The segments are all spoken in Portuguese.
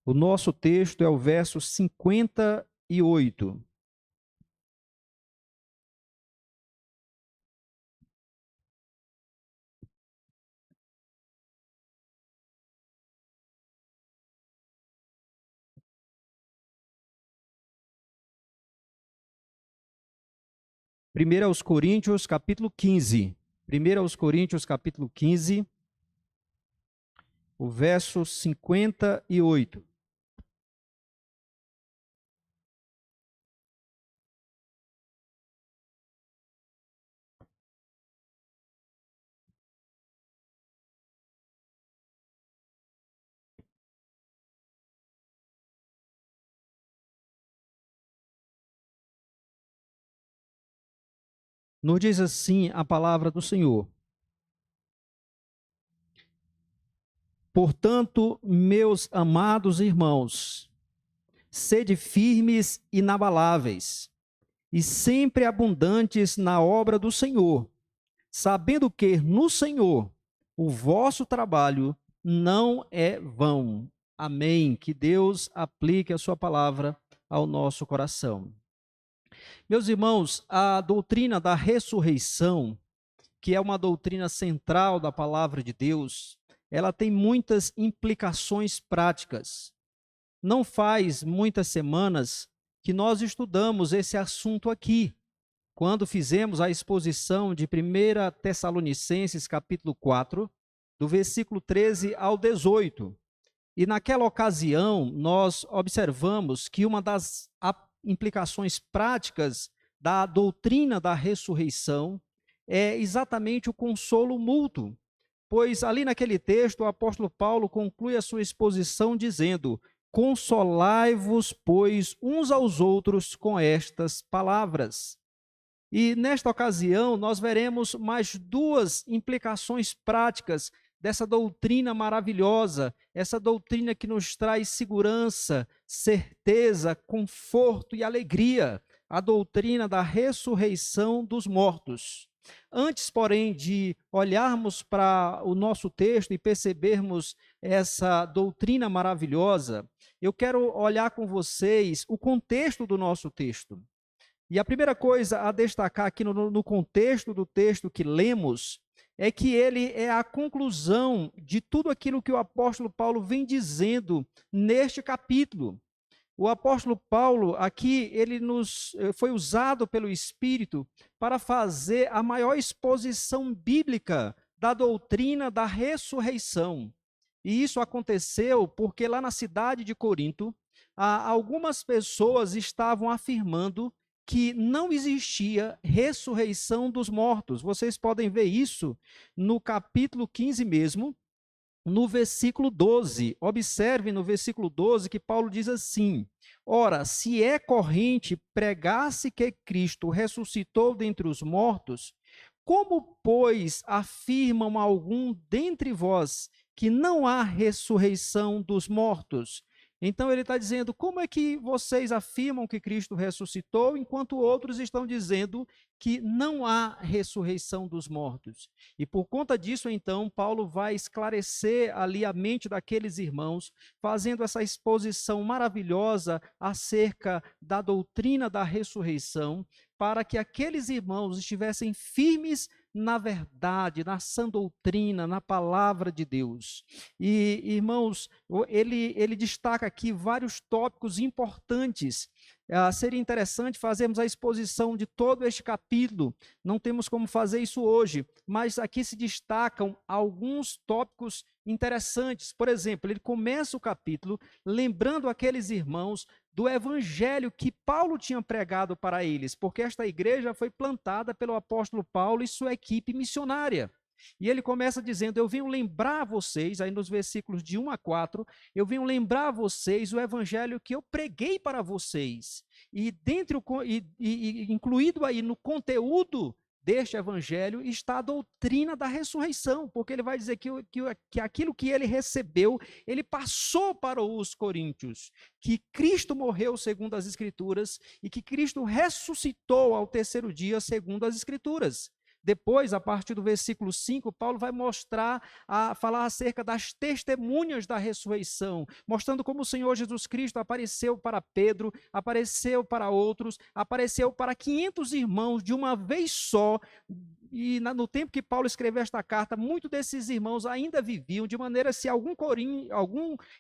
O nosso texto é o verso 58. Primeiro aos Coríntios, capítulo 15. Primeiro aos Coríntios, capítulo 15, o verso 58. Nos diz assim a palavra do Senhor: portanto, meus amados irmãos, sede firmes e inabaláveis, e sempre abundantes na obra do Senhor, sabendo que no Senhor o vosso trabalho não é vão. Amém. Que Deus aplique a sua palavra ao nosso coração. Meus irmãos, a doutrina da ressurreição, que é uma doutrina central da palavra de Deus, ela tem muitas implicações práticas. Não faz muitas semanas que nós estudamos esse assunto aqui, quando fizemos a exposição de 1 Tessalonicenses, capítulo 4, do versículo 13 ao 18. E naquela ocasião, nós observamos que uma das implicações práticas da doutrina da ressurreição é exatamente o consolo mútuo. Pois ali naquele texto, o apóstolo Paulo conclui a sua exposição dizendo: consolai-vos, pois, uns aos outros com estas palavras. E nesta ocasião, nós veremos mais duas implicações práticas dessa doutrina maravilhosa, essa doutrina que nos traz segurança, certeza, conforto e alegria, a doutrina da ressurreição dos mortos. Antes, porém, de olharmos para o nosso texto e percebermos essa doutrina maravilhosa, eu quero olhar com vocês o contexto do nosso texto. E a primeira coisa a destacar aqui no contexto do texto que lemos é que ele é a conclusão de tudo aquilo que o apóstolo Paulo vem dizendo neste capítulo. O apóstolo Paulo aqui, ele foi usado pelo Espírito para fazer a maior exposição bíblica da doutrina da ressurreição. E isso aconteceu porque lá na cidade de Corinto, algumas pessoas estavam afirmando que não existia ressurreição dos mortos. Vocês podem ver isso no capítulo 15 mesmo, no versículo 12. Observe no versículo 12 que Paulo diz assim: ora, se é corrente pregar-se que Cristo ressuscitou dentre os mortos, como, pois, afirmam algum dentre vós que não há ressurreição dos mortos? Então ele está dizendo, como é que vocês afirmam que Cristo ressuscitou, enquanto outros estão dizendo que não há ressurreição dos mortos? E por conta disso, então, Paulo vai esclarecer ali a mente daqueles irmãos, fazendo essa exposição maravilhosa acerca da doutrina da ressurreição, para que aqueles irmãos estivessem firmes na verdade, na sã doutrina, na palavra de Deus. E, irmãos, ele destaca aqui vários tópicos importantes. Seria interessante fazermos a exposição de todo este capítulo. Não temos como fazer isso hoje, mas aqui se destacam alguns tópicos interessantes. Por exemplo, ele começa o capítulo lembrando aqueles irmãos do evangelho que Paulo tinha pregado para eles, porque esta igreja foi plantada pelo apóstolo Paulo e sua equipe missionária. E ele começa dizendo, eu venho lembrar vocês, aí nos versículos de 1 a 4, eu venho lembrar vocês o evangelho que eu preguei para vocês. E incluído aí no conteúdo deste evangelho está a doutrina da ressurreição, porque ele vai dizer que aquilo que ele recebeu, ele passou para os coríntios, que Cristo morreu segundo as Escrituras e que Cristo ressuscitou ao terceiro dia segundo as Escrituras. Depois, a partir do versículo 5, Paulo vai falar acerca das testemunhas da ressurreição, mostrando como o Senhor Jesus Cristo apareceu para Pedro, apareceu para outros, apareceu para 500 irmãos de uma vez só. E no tempo que Paulo escreveu esta carta, muitos desses irmãos ainda viviam, de maneira se algum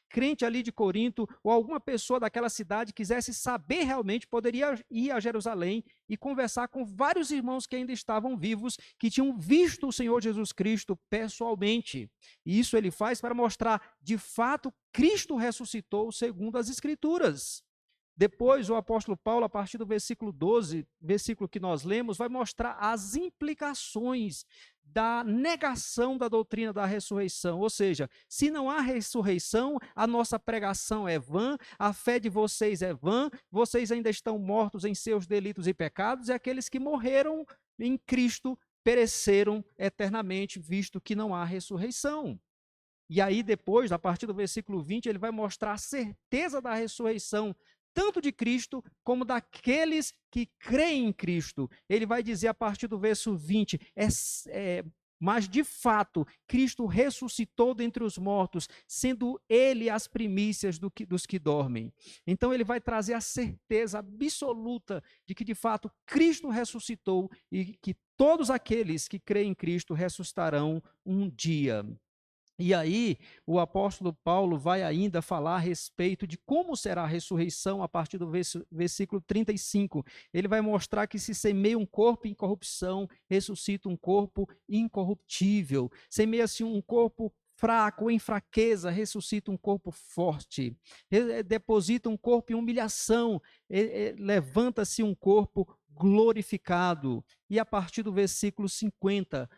crente ali de Corinto ou alguma pessoa daquela cidade quisesse saber realmente, poderia ir a Jerusalém e conversar com vários irmãos que ainda estavam vivos, que tinham visto o Senhor Jesus Cristo pessoalmente. E isso ele faz para mostrar, de fato, Cristo ressuscitou segundo as Escrituras. Depois, o apóstolo Paulo, a partir do versículo 12, versículo que nós lemos, vai mostrar as implicações da negação da doutrina da ressurreição. Ou seja, se não há ressurreição, a nossa pregação é vã, a fé de vocês é vã, vocês ainda estão mortos em seus delitos e pecados, e aqueles que morreram em Cristo pereceram eternamente, visto que não há ressurreição. E aí depois, a partir do versículo 20, ele vai mostrar a certeza da ressurreição, tanto de Cristo como daqueles que creem em Cristo. Ele vai dizer a partir do verso 20, mas de fato, Cristo ressuscitou dentre os mortos, sendo ele as primícias dos que dormem. Então ele vai trazer a certeza absoluta de que de fato Cristo ressuscitou e que todos aqueles que creem em Cristo ressuscitarão um dia. E aí, o apóstolo Paulo vai ainda falar a respeito de como será a ressurreição a partir do versículo 35. Ele vai mostrar que se semeia um corpo em corrupção, ressuscita um corpo incorruptível. Semeia-se um corpo fraco, em fraqueza, ressuscita um corpo forte. Deposita um corpo em humilhação, levanta-se um corpo glorificado. E a partir do versículo 50,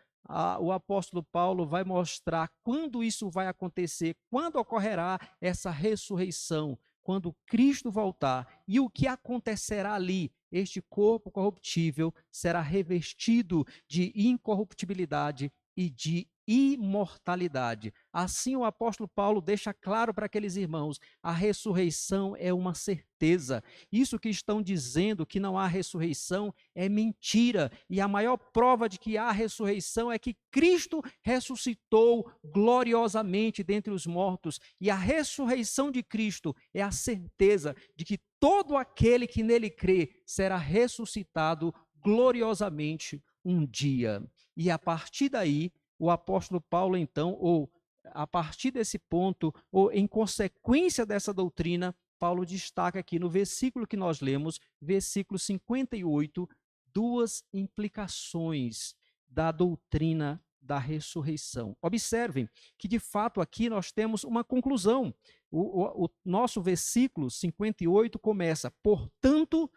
o apóstolo Paulo vai mostrar quando isso vai acontecer, quando ocorrerá essa ressurreição, quando Cristo voltar, e o que acontecerá ali. Este corpo corruptível será revestido de incorruptibilidade e de imortalidade. Assim o apóstolo Paulo deixa claro para aqueles irmãos, a ressurreição é uma certeza. Isso que estão dizendo que não há ressurreição é mentira, e a maior prova de que há ressurreição é que Cristo ressuscitou gloriosamente dentre os mortos, e a ressurreição de Cristo é a certeza de que todo aquele que nele crê será ressuscitado gloriosamente um dia. E a partir daí, o apóstolo Paulo, então, ou a partir desse ponto, ou em consequência dessa doutrina, Paulo destaca aqui no versículo que nós lemos, versículo 58, duas implicações da doutrina da ressurreição. Observem que, de fato, aqui nós temos uma conclusão. O nosso versículo 58 começa, portanto,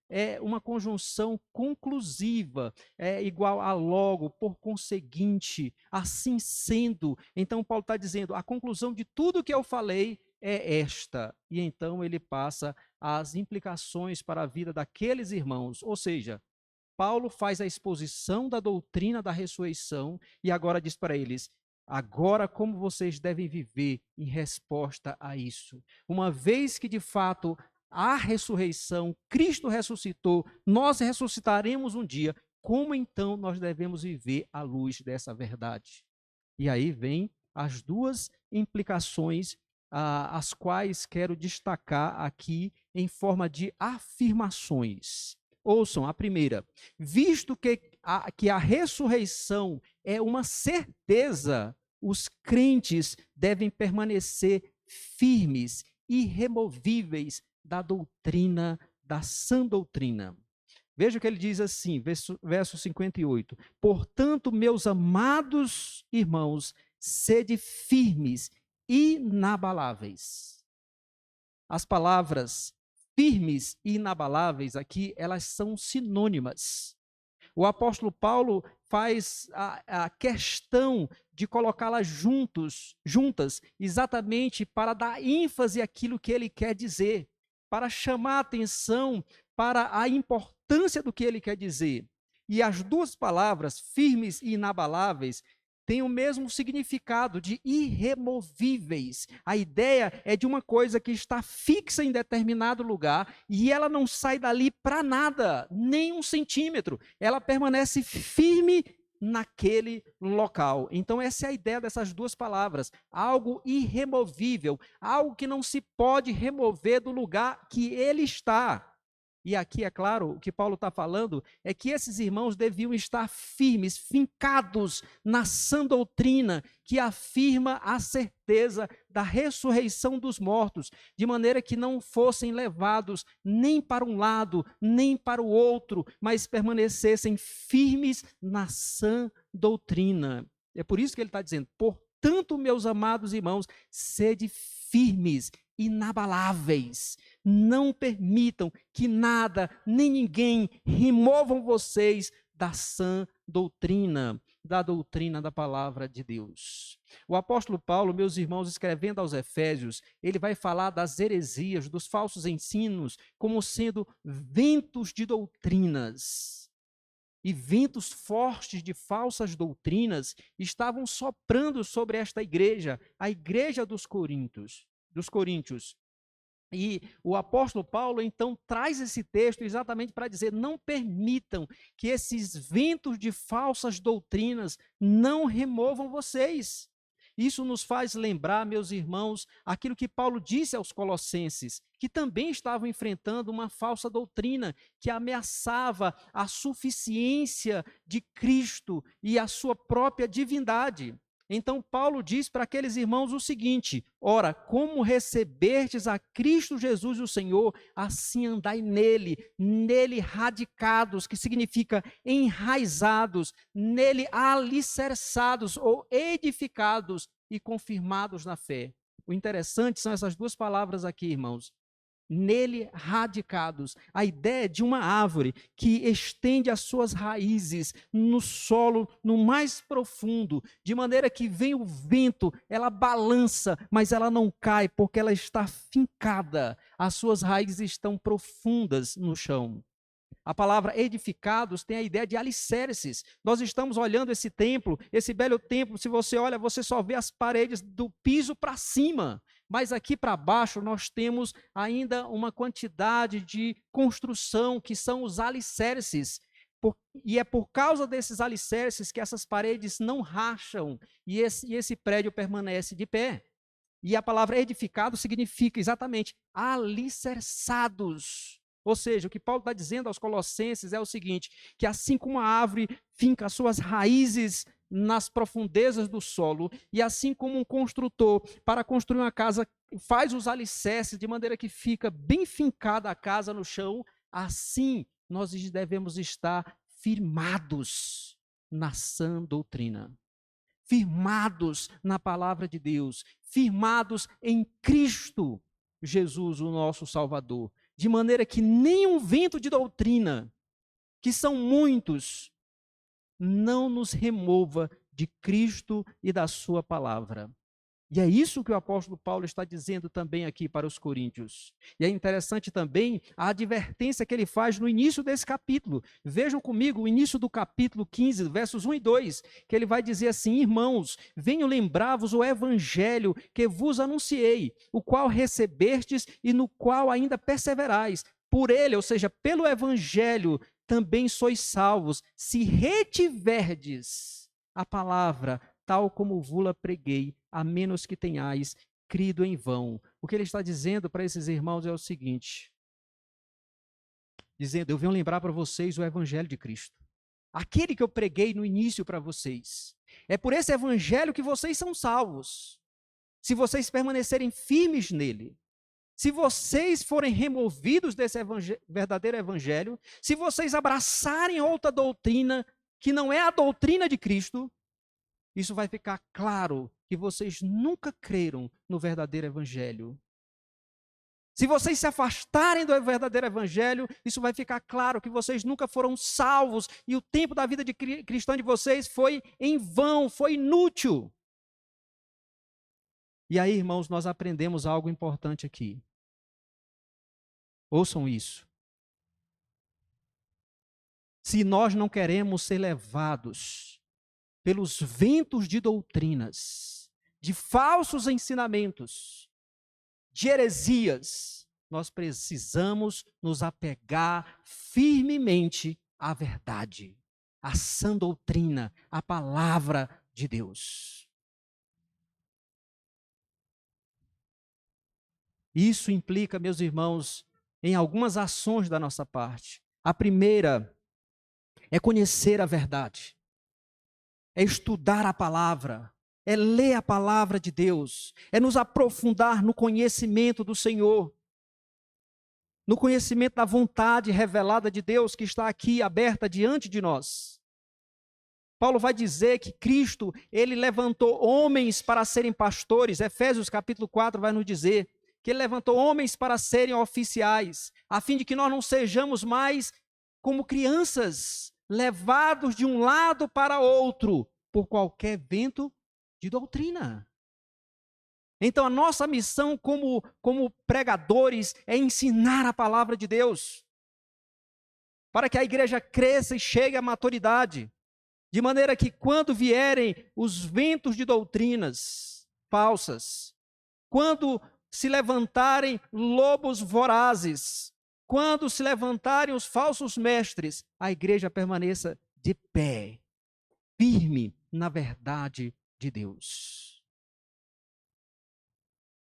é uma conjunção conclusiva, é igual a logo, por conseguinte, assim sendo. Então, Paulo está dizendo, a conclusão de tudo que eu falei é esta. E então ele passa as implicações para a vida daqueles irmãos. Ou seja, Paulo faz a exposição da doutrina da ressurreição e agora diz para eles, agora como vocês devem viver em resposta a isso. Uma vez que de fato a ressurreição, Cristo ressuscitou, nós ressuscitaremos um dia. Como então nós devemos viver à luz dessa verdade? E aí vem as duas implicações, as quais quero destacar aqui em forma de afirmações. Ouçam, a primeira, visto que a ressurreição é uma certeza, os crentes devem permanecer firmes, irremovíveis, da doutrina, da sã doutrina. Veja que ele diz assim, verso 58, portanto, meus amados irmãos, sede firmes, inabaláveis. As palavras firmes e inabaláveis aqui, elas são sinônimas. O apóstolo Paulo faz a questão de colocá-las juntas, exatamente para dar ênfase àquilo que ele quer dizer, para chamar a atenção para a importância do que ele quer dizer. E as duas palavras, firmes e inabaláveis, tem o mesmo significado de irremovíveis. A ideia é de uma coisa que está fixa em determinado lugar e ela não sai dali para nada, nem 1 centímetro. Ela permanece firme naquele local. Então, essa é a ideia dessas duas palavras: algo irremovível, algo que não se pode remover do lugar que ele está. E aqui, é claro, o que Paulo está falando é que esses irmãos deviam estar firmes, fincados na sã doutrina que afirma a certeza da ressurreição dos mortos, de maneira que não fossem levados nem para um lado, nem para o outro, mas permanecessem firmes na sã doutrina. É por isso que ele está dizendo: portanto, meus amados irmãos, sede firmes, inabaláveis. Não permitam que nada, nem ninguém removam vocês da sã doutrina, da doutrina da palavra de Deus. O apóstolo Paulo, meus irmãos, escrevendo aos Efésios, ele vai falar das heresias, dos falsos ensinos, como sendo ventos de doutrinas. E ventos fortes de falsas doutrinas estavam soprando sobre esta igreja, a igreja dos Coríntios. E o apóstolo Paulo, então, traz esse texto exatamente para dizer: não permitam que esses ventos de falsas doutrinas não removam vocês. Isso nos faz lembrar, meus irmãos, aquilo que Paulo disse aos Colossenses, que também estavam enfrentando uma falsa doutrina que ameaçava a suficiência de Cristo e a sua própria divindade. Então, Paulo diz para aqueles irmãos o seguinte: ora, como recebestes a Cristo Jesus o Senhor, assim andai nele radicados, que significa enraizados, nele alicerçados ou edificados e confirmados na fé. O interessante são essas duas palavras aqui, irmãos: nele radicados. A ideia de uma árvore que estende as suas raízes no solo, no mais profundo, de maneira que vem o vento, ela balança, mas ela não cai, porque ela está fincada, as suas raízes estão profundas no chão. A palavra edificados tem a ideia de alicerces. Nós estamos olhando esse templo, esse belo templo, se você olha, você só vê as paredes do piso para cima. Mas aqui para baixo nós temos ainda uma quantidade de construção que são os alicerces. E é por causa desses alicerces que essas paredes não racham e esse prédio permanece de pé. E a palavra edificado significa exatamente alicerçados. Ou seja, o que Paulo está dizendo aos Colossenses é o seguinte: que assim como a árvore finca as suas raízes nas profundezas do solo, e assim como um construtor, para construir uma casa, faz os alicerces de maneira que fica bem fincada a casa no chão, assim nós devemos estar firmados na sã doutrina, firmados na palavra de Deus, firmados em Cristo Jesus, o nosso Salvador, de maneira que nenhum vento de doutrina, que são muitos, não nos remova de Cristo e da sua palavra. E é isso que o apóstolo Paulo está dizendo também aqui para os coríntios. E é interessante também a advertência que ele faz no início desse capítulo. Vejam comigo o início do capítulo 15, versos 1 e 2, que ele vai dizer assim: irmãos, venho lembrar-vos o evangelho que vos anunciei, o qual recebestes e no qual ainda perseverais. Por ele, ou seja, pelo evangelho, também sois salvos, se retiverdes a palavra tal como vos-la preguei, a menos que tenhais crido em vão. O que ele está dizendo para esses irmãos é o seguinte, dizendo: eu venho lembrar para vocês o evangelho de Cristo, aquele que eu preguei no início para vocês. É por esse evangelho que vocês são salvos, se vocês permanecerem firmes nele. Se vocês forem removidos desse verdadeiro evangelho, se vocês abraçarem outra doutrina que não é a doutrina de Cristo, isso vai ficar claro que vocês nunca creram no verdadeiro evangelho. Se vocês se afastarem do verdadeiro evangelho, isso vai ficar claro que vocês nunca foram salvos e o tempo da vida de cristã de vocês foi em vão, foi inútil. E aí, irmãos, nós aprendemos algo importante aqui. Ouçam isso. Se nós não queremos ser levados pelos ventos de doutrinas, de falsos ensinamentos, de heresias, nós precisamos nos apegar firmemente à verdade, à sã doutrina, à palavra de Deus. Isso implica, meus irmãos, em algumas ações da nossa parte. A primeira é conhecer a verdade, é estudar a palavra, é ler a palavra de Deus, é nos aprofundar no conhecimento do Senhor, no conhecimento da vontade revelada de Deus que está aqui aberta diante de nós. Paulo vai dizer que Cristo, ele levantou homens para serem pastores. Efésios capítulo 4 vai nos dizer que ele levantou homens para serem oficiais, a fim de que nós não sejamos mais como crianças, levados de um lado para outro, por qualquer vento de doutrina. Então a nossa missão como pregadores é ensinar a palavra de Deus, para que a igreja cresça e chegue à maturidade, de maneira que quando vierem os ventos de doutrinas falsas, quando se levantarem lobos vorazes, quando se levantarem os falsos mestres, a igreja permaneça de pé, firme na verdade de Deus.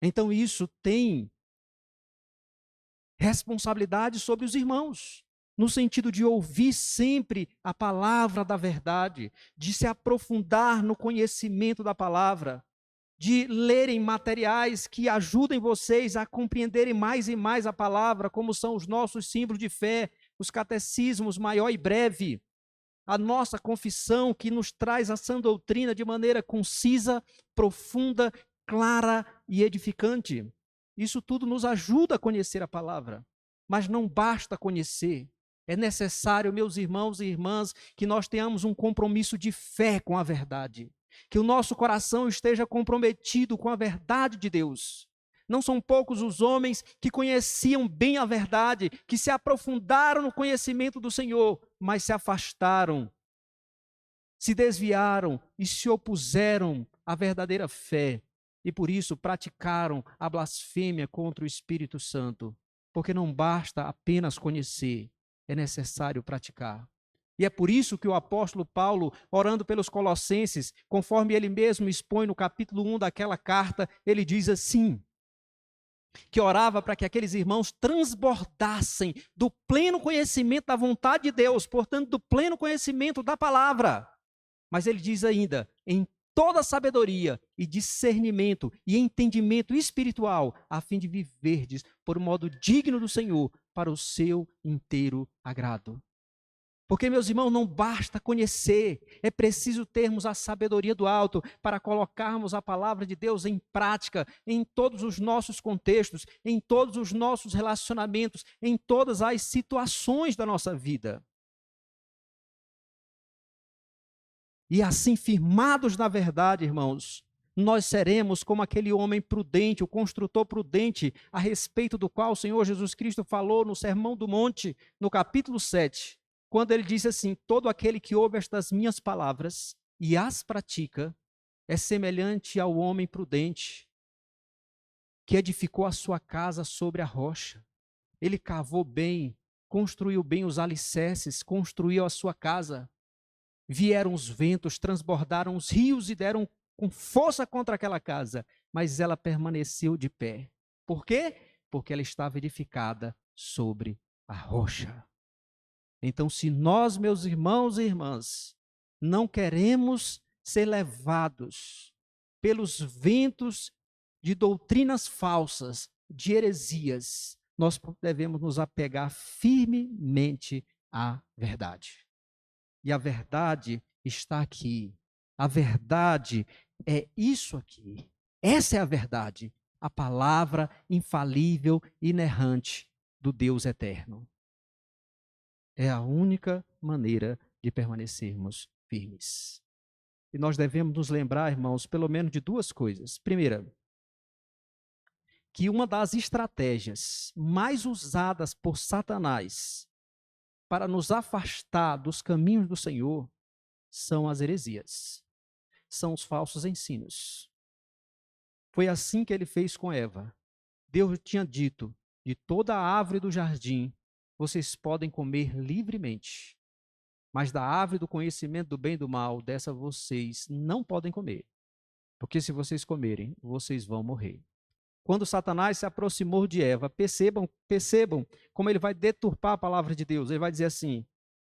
Então isso tem responsabilidade sobre os irmãos, no sentido de ouvir sempre a palavra da verdade, de se aprofundar no conhecimento da palavra, de lerem materiais que ajudem vocês a compreenderem mais e mais a palavra, como são os nossos símbolos de fé, os catecismos maior e breve, a nossa confissão que nos traz a sã doutrina de maneira concisa, profunda, clara e edificante. Isso tudo nos ajuda a conhecer a palavra, mas não basta conhecer. É necessário, meus irmãos e irmãs, que nós tenhamos um compromisso de fé com a verdade, que o nosso coração esteja comprometido com a verdade de Deus. Não são poucos os homens que conheciam bem a verdade, que se aprofundaram no conhecimento do Senhor, mas se afastaram, se desviaram e se opuseram à verdadeira fé. E por isso praticaram a blasfêmia contra o Espírito Santo. Porque não basta apenas conhecer, é necessário praticar. E é por isso que o apóstolo Paulo, orando pelos colossenses, conforme ele mesmo expõe no capítulo 1 daquela carta, ele diz assim, que orava para que aqueles irmãos transbordassem do pleno conhecimento da vontade de Deus, portanto, do pleno conhecimento da palavra. Mas ele diz ainda, em toda sabedoria e discernimento e entendimento espiritual, a fim de viverdes por um modo digno do Senhor, para o seu inteiro agrado. Porque, meus irmãos, não basta conhecer, é preciso termos a sabedoria do alto para colocarmos a palavra de Deus em prática, em todos os nossos contextos, em todos os nossos relacionamentos, em todas as situações da nossa vida. E assim, firmados na verdade, irmãos, nós seremos como aquele homem prudente, o construtor prudente, a respeito do qual o Senhor Jesus Cristo falou no Sermão do Monte, no capítulo 7. Quando ele disse assim, todo aquele que ouve estas minhas palavras e as pratica, é semelhante ao homem prudente, que edificou a sua casa sobre a rocha. Ele cavou bem, construiu bem os alicerces, construiu a sua casa. Vieram os ventos, transbordaram os rios e deram com força contra aquela casa, mas ela permaneceu de pé. Por quê? Porque ela estava edificada sobre a rocha. Então, se nós, meus irmãos e irmãs, não queremos ser levados pelos ventos de doutrinas falsas, de heresias, nós devemos nos apegar firmemente à verdade. E a verdade está aqui. A verdade é isso aqui. Essa é a verdade, a palavra infalível, inerrante do Deus eterno. É a única maneira de permanecermos firmes. E nós devemos nos lembrar, irmãos, pelo menos de duas coisas. Primeira, que uma das estratégias mais usadas por Satanás para nos afastar dos caminhos do Senhor são as heresias. são os falsos ensinos. Foi assim que ele fez com Eva. Deus tinha dito: de toda a árvore do jardim vocês podem comer livremente, mas da árvore do conhecimento do bem e do mal, dessa vocês não podem comer, porque se vocês comerem, vocês vão morrer. Quando Satanás se aproximou de Eva, percebam como ele vai deturpar a palavra de Deus. Ele vai dizer assim: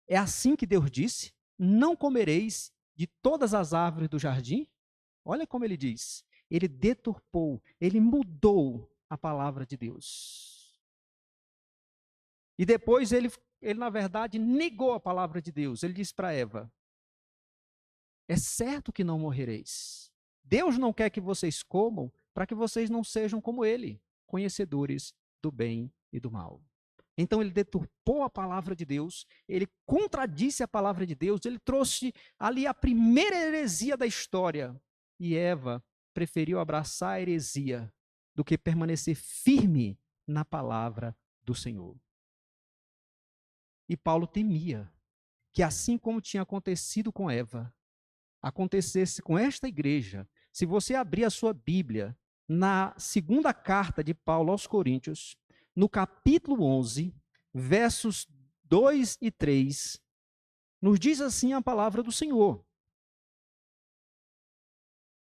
é assim que Deus disse, não comereis de todas as árvores do jardim? Olha como ele diz. Ele deturpou, ele mudou a palavra de Deus. E depois ele na verdade, negou a palavra de Deus. Ele disse para Eva: é certo que não morrereis. Deus não quer que vocês comam para que vocês não sejam como ele, conhecedores do bem e do mal. Então ele deturpou a palavra de Deus, ele contradisse a palavra de Deus, ele trouxe ali a primeira heresia da história. E Eva preferiu abraçar a heresia do que permanecer firme na palavra do Senhor. E Paulo temia que, assim como tinha acontecido com Eva, acontecesse com esta igreja. Se você abrir a sua Bíblia, na segunda carta de Paulo aos Coríntios, no capítulo 11, versos 2 e 3, nos diz assim a palavra do Senhor.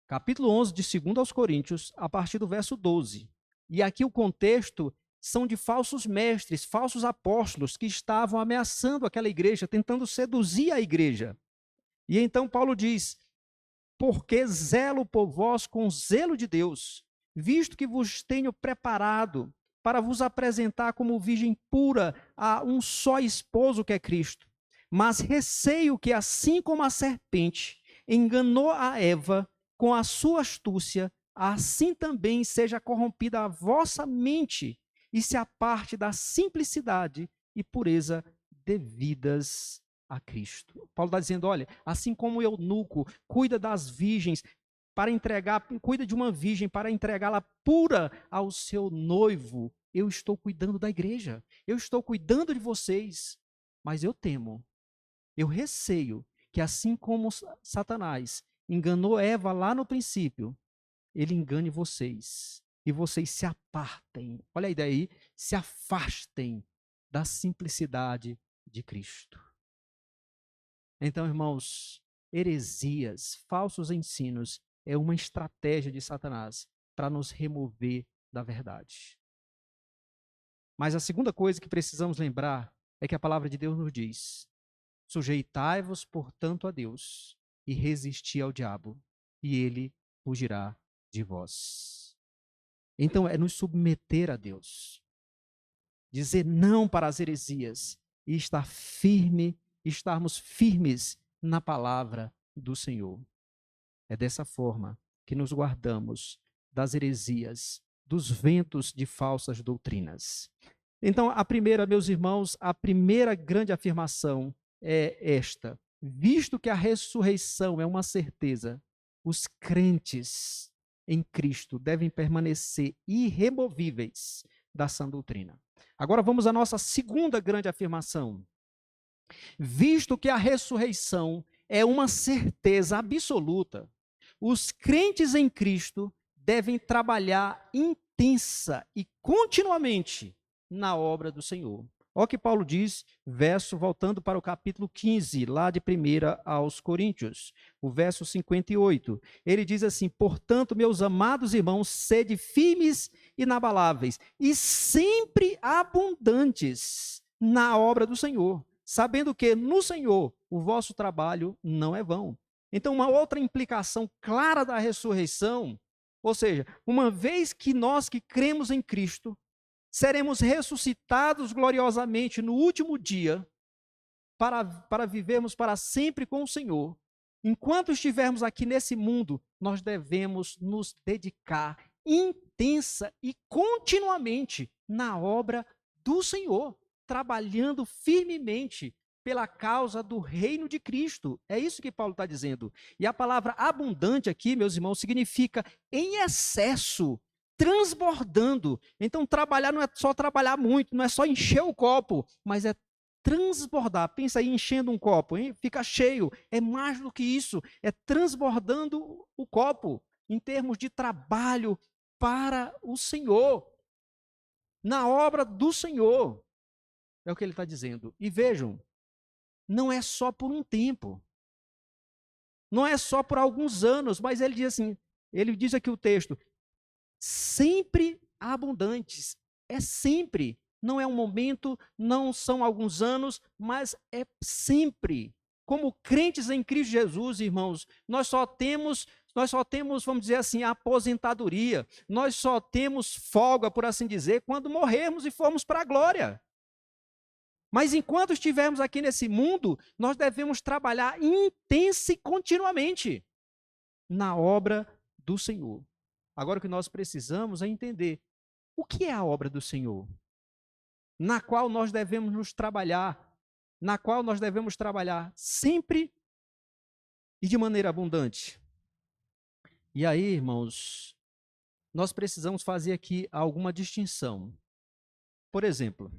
Capítulo 11 de 2 aos Coríntios, a partir do verso 12. E aqui o contexto são de falsos mestres, falsos apóstolos que estavam ameaçando aquela igreja, tentando seduzir a igreja. E então Paulo diz: porque zelo por vós com zelo de Deus, visto que vos tenho preparado para vos apresentar como virgem pura a um só esposo, que é Cristo. Mas receio que, assim como a serpente enganou a Eva com a sua astúcia, assim também seja corrompida a vossa mente e se aparte da simplicidade e pureza devidas a Cristo. Paulo está dizendo: olha, assim como o eunuco cuida das virgens para entregar, cuida de uma virgem para entregá-la pura ao seu noivo, eu estou cuidando da igreja, eu estou cuidando de vocês, mas eu temo, eu receio que, assim como Satanás enganou Eva lá no princípio, ele engane vocês e vocês se apartem. Olha a ideia aí, se afastem da simplicidade de Cristo. Então, irmãos, heresias, falsos ensinos, é uma estratégia de Satanás para nos remover da verdade. Mas a segunda coisa que precisamos lembrar é que a palavra de Deus nos diz: sujeitai-vos, portanto, a Deus e resisti ao diabo, e ele fugirá de vós. Então, é nos submeter a Deus, dizer não para as heresias e estarmos firmes na palavra do Senhor. É dessa forma que nos guardamos das heresias, dos ventos de falsas doutrinas. Então, meus irmãos, a primeira grande afirmação é esta: visto que a ressurreição é uma certeza, os crentes em Cristo devem permanecer irremovíveis da sã doutrina. Agora vamos à nossa segunda grande afirmação. Visto que a ressurreição é uma certeza absoluta, os crentes em Cristo devem trabalhar intensa e continuamente na obra do Senhor. Olha o que Paulo diz, voltando para o capítulo 15, lá de 1 aos Coríntios, o verso 58. Ele diz assim: portanto, meus amados irmãos, sede firmes e inabaláveis, e sempre abundantes na obra do Senhor, sabendo que no Senhor o vosso trabalho não é vão. Então, uma outra implicação clara da ressurreição, ou seja, uma vez que nós que cremos em Cristo, seremos ressuscitados gloriosamente no último dia, para vivermos para sempre com o Senhor. Enquanto estivermos aqui nesse mundo, nós devemos nos dedicar intensa e continuamente na obra do Senhor, trabalhando firmemente pela causa do reino de Cristo. É isso que Paulo está dizendo. E a palavra abundante aqui, meus irmãos, significa em excesso, transbordando. Então, trabalhar não é só trabalhar muito, não é só encher o copo, mas é transbordar. Pensa aí enchendo um copo, hein? Fica cheio. É mais do que isso. É transbordando o copo em termos de trabalho para o Senhor, na obra do Senhor. É o que ele está dizendo. E vejam, não é só por um tempo. Não é só por alguns anos, mas ele diz assim, ele diz aqui o texto, sempre abundantes. É sempre. Não é um momento, não são alguns anos, mas é sempre. Como crentes em Cristo Jesus, irmãos, nós só temos, vamos dizer assim, a aposentadoria. Nós só temos folga, por assim dizer, quando morrermos e formos para a glória. Mas enquanto estivermos aqui nesse mundo, nós devemos trabalhar intensa e continuamente na obra do Senhor. Agora o que nós precisamos é entender o que é a obra do Senhor, na qual nós devemos nos trabalhar, na qual nós devemos trabalhar sempre e de maneira abundante. E aí, irmãos, nós precisamos fazer aqui alguma distinção. Por exemplo,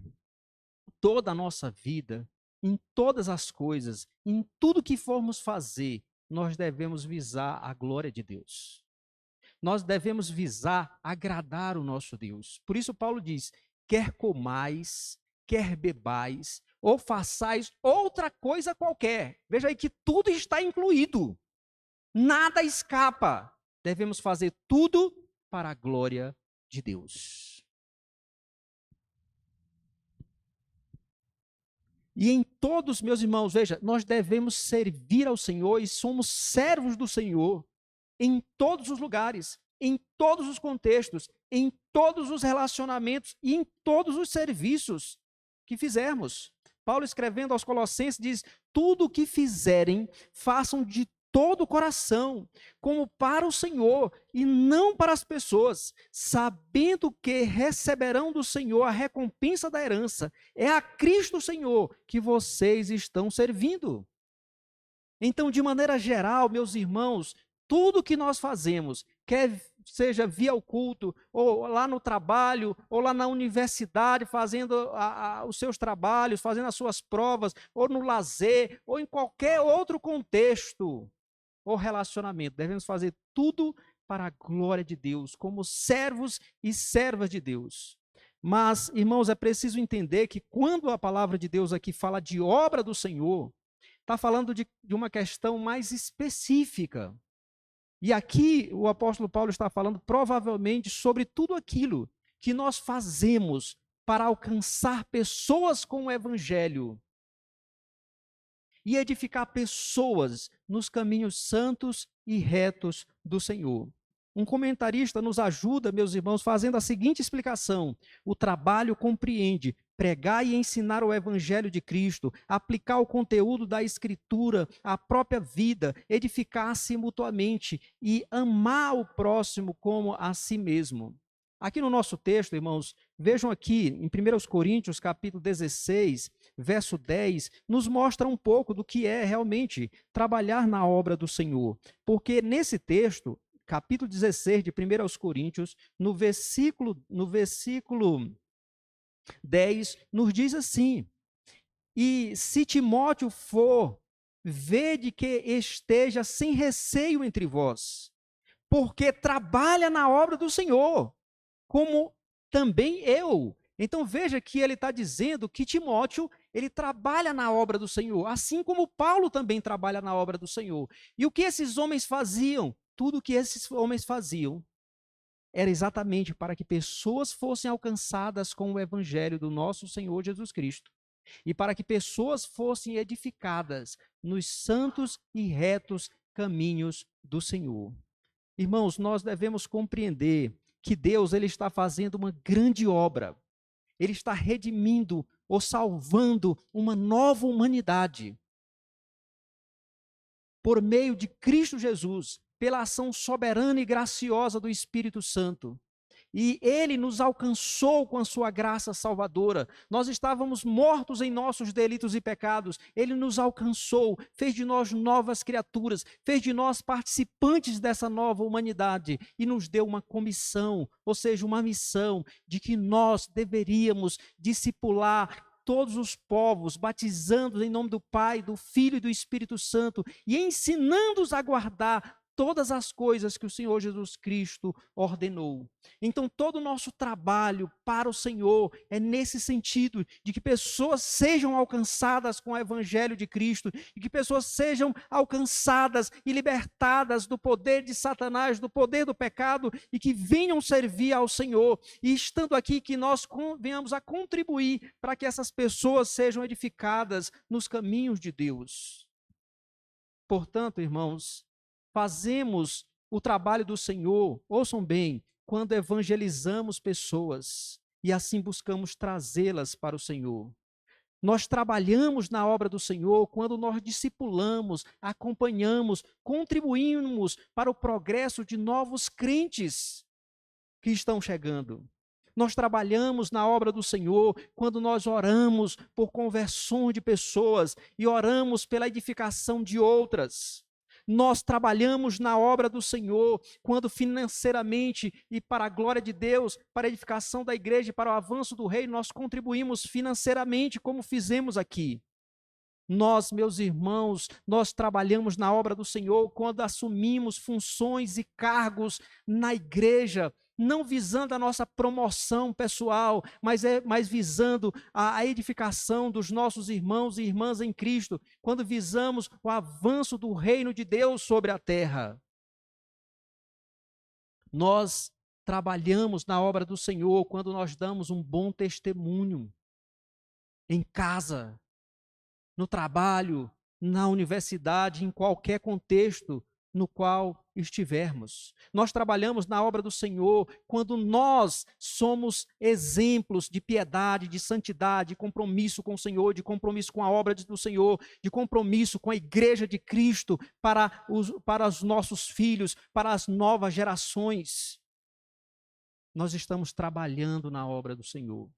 toda a nossa vida, em todas as coisas, em tudo que formos fazer, nós devemos visar a glória de Deus. Nós devemos visar agradar o nosso Deus. Por isso Paulo diz, quer comais, quer bebais, ou façais outra coisa qualquer. Veja aí que tudo está incluído. Nada escapa. Devemos fazer tudo para a glória de Deus. E em todos, meus irmãos, veja, nós devemos servir ao Senhor e somos servos do Senhor em todos os lugares, em todos os contextos, em todos os relacionamentos e em todos os serviços que fizermos. Paulo, escrevendo aos Colossenses, diz: tudo o que fizerem, façam de todo o coração, como para o Senhor e não para as pessoas, sabendo que receberão do Senhor a recompensa da herança. É a Cristo Senhor que vocês estão servindo. Então, de maneira geral, meus irmãos, tudo que nós fazemos, quer seja via o culto, ou lá no trabalho, ou lá na universidade, fazendo os seus trabalhos, fazendo as suas provas, ou no lazer, ou em qualquer outro contexto ou relacionamento, devemos fazer tudo para a glória de Deus, como servos e servas de Deus. Mas, irmãos, é preciso entender que quando a palavra de Deus aqui fala de obra do Senhor, está falando de uma questão mais específica. E aqui o apóstolo Paulo está falando provavelmente sobre tudo aquilo que nós fazemos para alcançar pessoas com o evangelho e edificar pessoas nos caminhos santos e retos do Senhor. Um comentarista nos ajuda, meus irmãos, fazendo a seguinte explicação: o trabalho compreende pregar e ensinar o evangelho de Cristo, aplicar o conteúdo da Escritura à própria vida, edificar-se mutuamente e amar o próximo como a si mesmo. Aqui no nosso texto, irmãos, vejam aqui em 1 Coríntios, capítulo 16, verso 10, nos mostra um pouco do que é realmente trabalhar na obra do Senhor. Porque nesse texto, capítulo 16 de 1 Coríntios, no versículo 10, nos diz assim: e se Timóteo for, vede que esteja sem receio entre vós, porque trabalha na obra do Senhor, como também eu. Então veja que ele está dizendo que Timóteo, ele trabalha na obra do Senhor, assim como Paulo também trabalha na obra do Senhor. E o que esses homens faziam? Tudo o que esses homens faziam era exatamente para que pessoas fossem alcançadas com o evangelho do nosso Senhor Jesus Cristo. E para que pessoas fossem edificadas nos santos e retos caminhos do Senhor. Irmãos, nós devemos compreender que Deus, ele está fazendo uma grande obra. Ele está redimindo ou salvando uma nova humanidade por meio de Cristo Jesus, pela ação soberana e graciosa do Espírito Santo. E ele nos alcançou com a sua graça salvadora. Nós estávamos mortos em nossos delitos e pecados. Ele nos alcançou, fez de nós novas criaturas, fez de nós participantes dessa nova humanidade e nos deu uma comissão, ou seja, uma missão de que nós deveríamos discipular todos os povos, batizando-os em nome do Pai, do Filho e do Espírito Santo, e ensinando-os a guardar todas as coisas que o Senhor Jesus Cristo ordenou. Então, todo o nosso trabalho para o Senhor é nesse sentido, de que pessoas sejam alcançadas com o Evangelho de Cristo, e que pessoas sejam alcançadas e libertadas do poder de Satanás, do poder do pecado, e que venham servir ao Senhor. E estando aqui, que nós venhamos a contribuir para que essas pessoas sejam edificadas nos caminhos de Deus. Portanto, irmãos, fazemos o trabalho do Senhor, ouçam bem, quando evangelizamos pessoas e assim buscamos trazê-las para o Senhor. Nós trabalhamos na obra do Senhor quando nós discipulamos, acompanhamos, contribuímos para o progresso de novos crentes que estão chegando. Nós trabalhamos na obra do Senhor quando nós oramos por conversão de pessoas e oramos pela edificação de outras. Nós trabalhamos na obra do Senhor quando financeiramente e para a glória de Deus, para a edificação da igreja e para o avanço do reino, nós contribuímos financeiramente, como fizemos aqui. Nós, meus irmãos, nós trabalhamos na obra do Senhor quando assumimos funções e cargos na igreja, não visando a nossa promoção pessoal, mas visando a edificação dos nossos irmãos e irmãs em Cristo, quando visamos o avanço do reino de Deus sobre a terra. Nós trabalhamos na obra do Senhor quando nós damos um bom testemunho em casa, no trabalho, na universidade, em qualquer contexto no qual estivermos. Nós trabalhamos na obra do Senhor quando nós somos exemplos de piedade, de santidade, de compromisso com o Senhor, de compromisso com a obra do Senhor, de compromisso com a igreja de Cristo para os nossos filhos, para as novas gerações. Nós estamos trabalhando na obra do Senhor.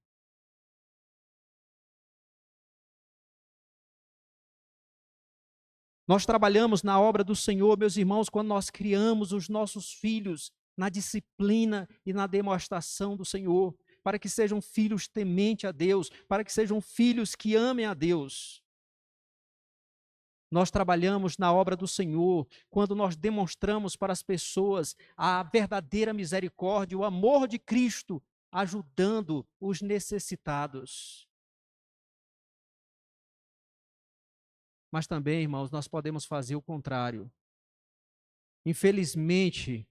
Nós trabalhamos na obra do Senhor, meus irmãos, quando nós criamos os nossos filhos na disciplina e na demonstração do Senhor, para que sejam filhos tementes a Deus, para que sejam filhos que amem a Deus. Nós trabalhamos na obra do Senhor quando nós demonstramos para as pessoas a verdadeira misericórdia, o amor de Cristo, ajudando os necessitados. Mas também, irmãos, nós podemos fazer o contrário. Infelizmente,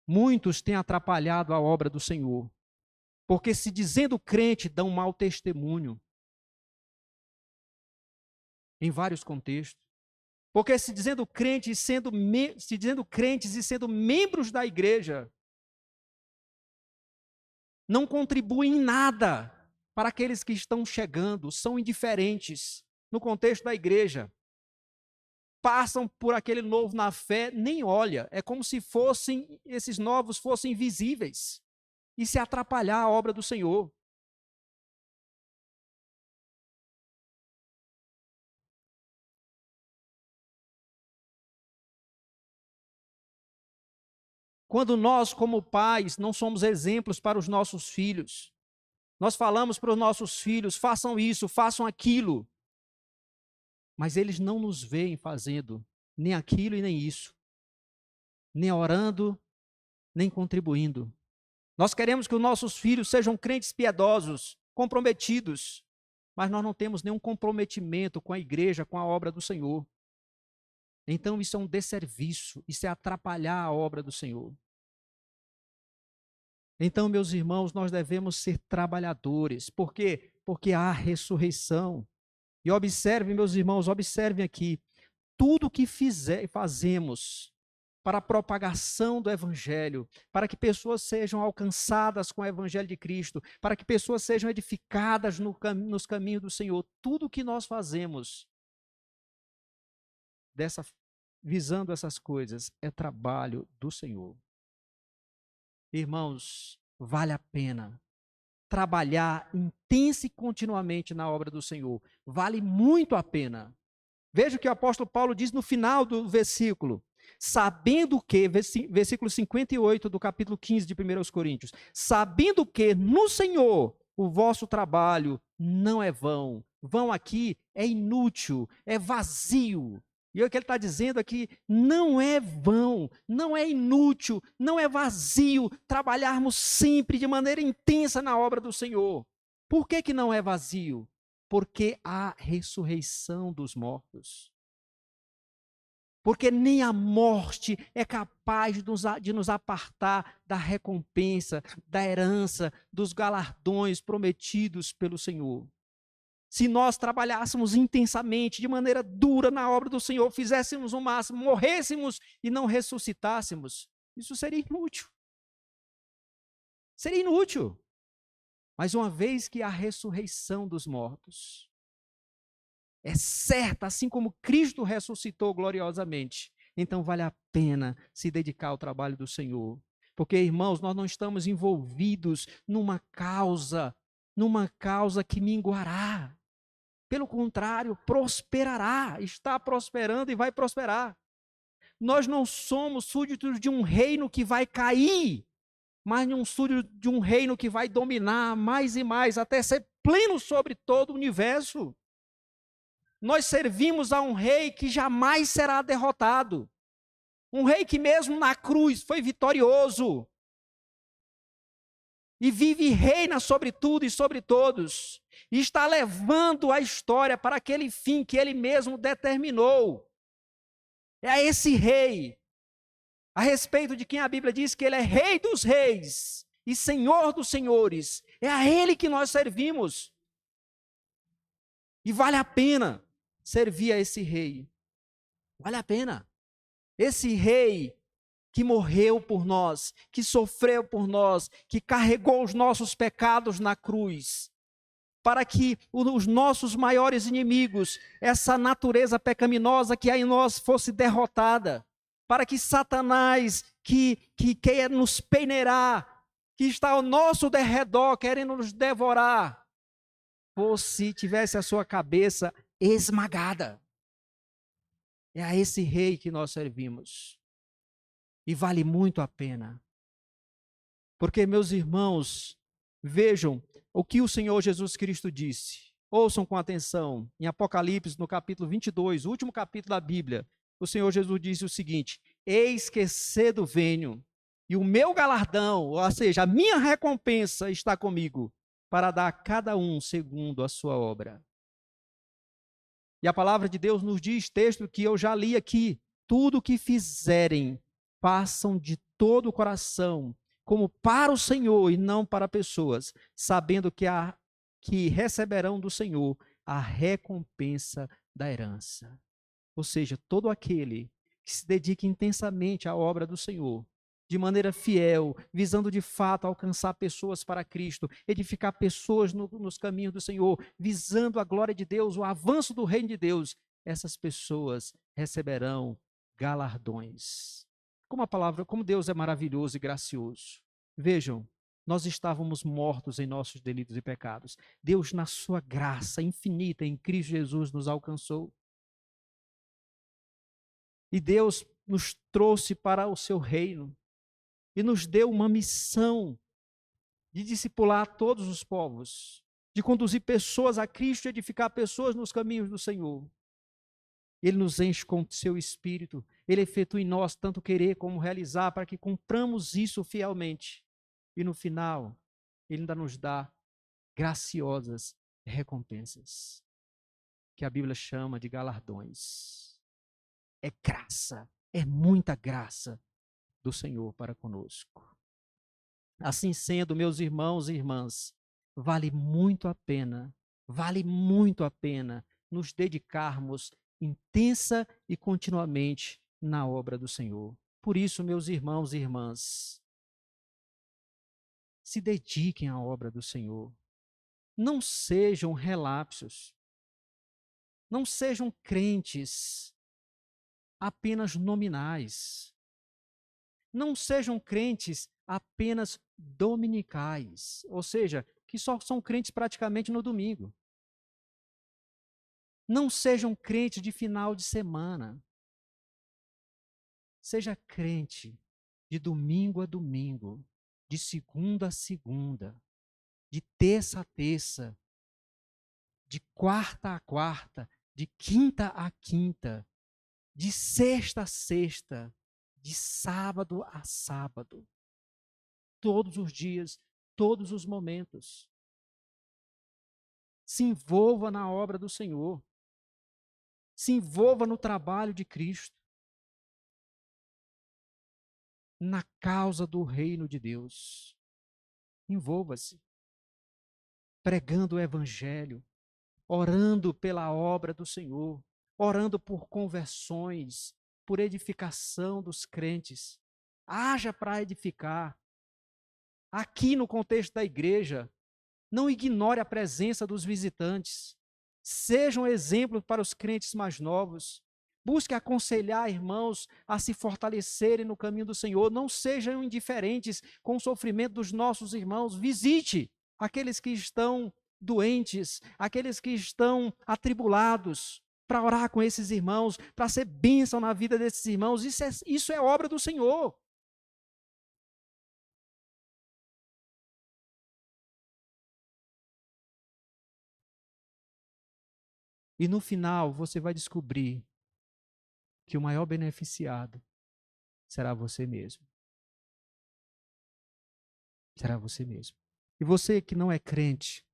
muitos têm atrapalhado a obra do Senhor, porque se dizendo crente, dão mau testemunho, em vários contextos. Porque se dizendo crentes e sendo membros da igreja, não contribuem em nada para aqueles que estão chegando, são indiferentes no contexto da igreja, passam por aquele novo na fé, nem olha, é como se esses novos fossem visíveis, e se atrapalhar a obra do Senhor. Quando nós, como pais, não somos exemplos para os nossos filhos, nós falamos para os nossos filhos, façam isso, façam aquilo, mas eles não nos veem fazendo nem aquilo e nem isso, nem orando, nem contribuindo. Nós queremos que os nossos filhos sejam crentes piedosos, comprometidos, mas nós não temos nenhum comprometimento com a igreja, com a obra do Senhor. Então isso é um desserviço, isso é atrapalhar a obra do Senhor. Então, meus irmãos, nós devemos ser trabalhadores. Por quê? Porque há ressurreição. E observem, meus irmãos, observem aqui, tudo que fazemos para a propagação do Evangelho, para que pessoas sejam alcançadas com o Evangelho de Cristo, para que pessoas sejam edificadas nos caminhos do Senhor, tudo que nós fazemos visando essas coisas é trabalho do Senhor. Irmãos, vale a pena trabalhar intensa e continuamente na obra do Senhor. Vale muito a pena. Veja o que o apóstolo Paulo diz no final do versículo. Sabendo que, versículo 58 do capítulo 15 de 1 Coríntios, sabendo que no Senhor o vosso trabalho não é vão. Vão aqui é inútil, é vazio. E o que ele está dizendo aqui, não é vão, não é inútil, não é vazio trabalharmos sempre de maneira intensa na obra do Senhor. Por que que não é vazio? Porque há ressurreição dos mortos. Porque nem a morte é capaz de nos apartar da recompensa, da herança, dos galardões prometidos pelo Senhor. Se nós trabalhássemos intensamente, de maneira dura na obra do Senhor, fizéssemos o máximo, morrêssemos e não ressuscitássemos, isso seria inútil. Seria inútil. Mas uma vez que a ressurreição dos mortos é certa, assim como Cristo ressuscitou gloriosamente, então vale a pena se dedicar ao trabalho do Senhor. Porque, irmãos, nós não estamos envolvidos numa causa que minguará. Pelo contrário, prosperará, está prosperando e vai prosperar. Nós não somos súditos de um reino que vai cair, mas de um reino que vai dominar mais e mais, até ser pleno sobre todo o universo. Nós servimos a um rei que jamais será derrotado. Um rei que mesmo na cruz foi vitorioso. E vive e reina sobre tudo e sobre todos. E está levando a história para aquele fim que ele mesmo determinou. É a esse rei, a respeito de quem a Bíblia diz que ele é rei dos reis e senhor dos senhores. É a ele que nós servimos. E vale a pena servir a esse rei. Vale a pena. Esse rei que morreu por nós, que sofreu por nós, que carregou os nossos pecados na cruz, para que os nossos maiores inimigos, essa natureza pecaminosa que há em nós fosse derrotada, para que Satanás, que quer nos peneirar, que está ao nosso derredor, querendo nos devorar, tivesse a sua cabeça esmagada. É a esse rei que nós servimos. E vale muito a pena. Porque, meus irmãos, vejam o que o Senhor Jesus Cristo disse. Ouçam com atenção. Em Apocalipse, no capítulo 22, o último capítulo da Bíblia, o Senhor Jesus disse o seguinte: eis que cedo venho, e o meu galardão, ou seja, a minha recompensa está comigo, para dar a cada um segundo a sua obra. E a palavra de Deus nos diz, texto que eu já li aqui, tudo o que fizerem, façam de todo o coração, como para o Senhor e não para pessoas, sabendo que receberão do Senhor a recompensa da herança. Ou seja, todo aquele que se dedica intensamente à obra do Senhor, de maneira fiel, visando de fato alcançar pessoas para Cristo, edificar pessoas nos caminhos do Senhor, visando a glória de Deus, o avanço do reino de Deus, essas pessoas receberão galardões. Como Deus é maravilhoso e gracioso. Vejam, nós estávamos mortos em nossos delitos e pecados. Deus, na sua graça infinita em Cristo Jesus, nos alcançou. E Deus nos trouxe para o seu reino e nos deu uma missão de discipular todos os povos, de conduzir pessoas a Cristo e edificar pessoas nos caminhos do Senhor. Ele nos enche com o seu Espírito, Ele efetua em nós tanto querer como realizar, para que cumpramos isso fielmente. E no final, Ele ainda nos dá graciosas recompensas, que a Bíblia chama de galardões. É graça, é muita graça do Senhor para conosco. Assim sendo, meus irmãos e irmãs, vale muito a pena nos dedicarmos intensa e continuamente na obra do Senhor. Por isso, meus irmãos e irmãs, se dediquem à obra do Senhor. Não sejam relapsos. Não sejam crentes apenas nominais. Não sejam crentes apenas dominicais, ou seja, que só são crentes praticamente no domingo. Não sejam crentes de final de semana. Seja crente de domingo a domingo, de segunda a segunda. de terça a terça, de quarta a quarta, de quinta a quinta, de sexta a sexta, de sábado a sábado. Todos os dias, todos os momentos. Se envolva na obra do Senhor. Se envolva no trabalho de Cristo. Na causa do reino de Deus. Envolva-se. Pregando o evangelho, orando pela obra do Senhor, orando por conversões, por edificação dos crentes. Haja para edificar. Aqui no contexto da igreja, não ignore a presença dos visitantes. Seja um exemplo para os crentes mais novos. Busque aconselhar irmãos a se fortalecerem no caminho do Senhor. Não sejam indiferentes com o sofrimento dos nossos irmãos. Visite aqueles que estão doentes, aqueles que estão atribulados, para orar com esses irmãos, para ser bênção na vida desses irmãos. Isso é obra do Senhor. E no final você vai descobrir que o maior beneficiado será você mesmo. Será você mesmo. E você que não é crente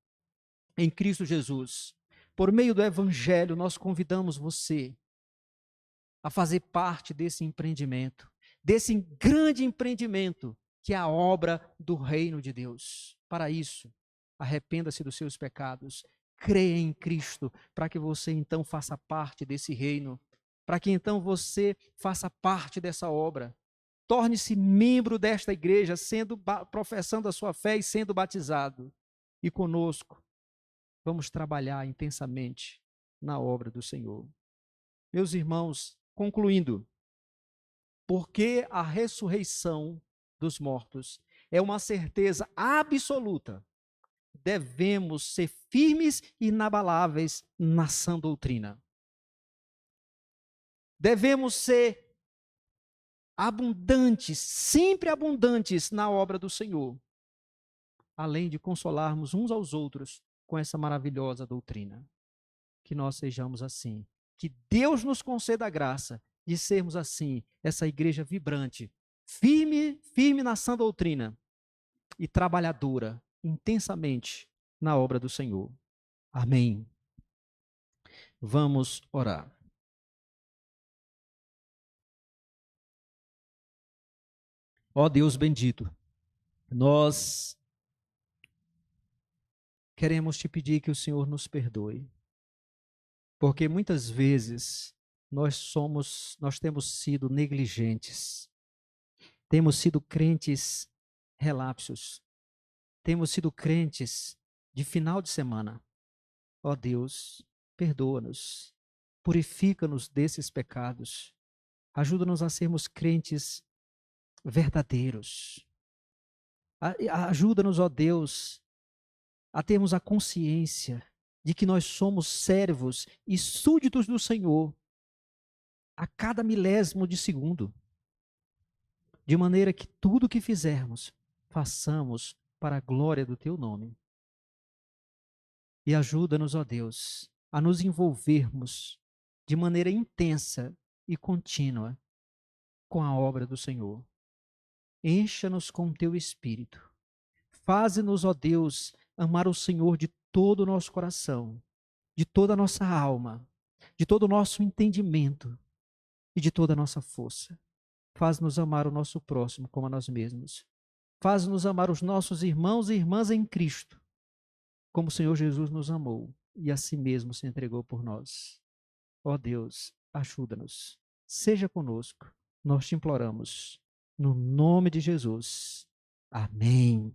em Cristo Jesus, por meio do Evangelho, nós convidamos você a fazer parte desse empreendimento, desse grande empreendimento que é a obra do reino de Deus. Para isso, arrependa-se dos seus pecados, creia em Cristo, para que você então faça parte desse reino, para que então você faça parte dessa obra. Torne-se membro desta igreja, professando a sua fé e sendo batizado. E conosco, vamos trabalhar intensamente na obra do Senhor. Meus irmãos, concluindo, porque a ressurreição dos mortos é uma certeza absoluta, devemos ser firmes e inabaláveis na sã doutrina. Devemos ser abundantes, sempre abundantes na obra do Senhor, além de consolarmos uns aos outros com essa maravilhosa doutrina. Que nós sejamos assim. Que Deus nos conceda a graça de sermos assim, essa igreja vibrante, firme na sã doutrina e trabalhadora intensamente na obra do Senhor. Amém. Vamos orar. Ó Deus bendito, nós queremos te pedir que o Senhor nos perdoe, porque muitas vezes nós temos sido negligentes, temos sido crentes relapsos, temos sido crentes de final de semana. Ó Deus, perdoa-nos, purifica-nos desses pecados, ajuda-nos a sermos crentes verdadeiros. Ajuda-nos, ó Deus, a termos a consciência de que nós somos servos e súditos do Senhor a cada milésimo de segundo, de maneira que tudo o que fizermos, façamos para a glória do Teu nome. E ajuda-nos, ó Deus, a nos envolvermos de maneira intensa e contínua com a obra do Senhor. Encha-nos com Teu Espírito. Faze-nos, ó Deus, amar o Senhor de todo o nosso coração, de toda a nossa alma, de todo o nosso entendimento e de toda a nossa força. Faz-nos amar o nosso próximo como a nós mesmos. Faz-nos amar os nossos irmãos e irmãs em Cristo, como o Senhor Jesus nos amou e a si mesmo se entregou por nós. Ó Deus, ajuda-nos. Seja conosco. Nós te imploramos. No nome de Jesus. Amém.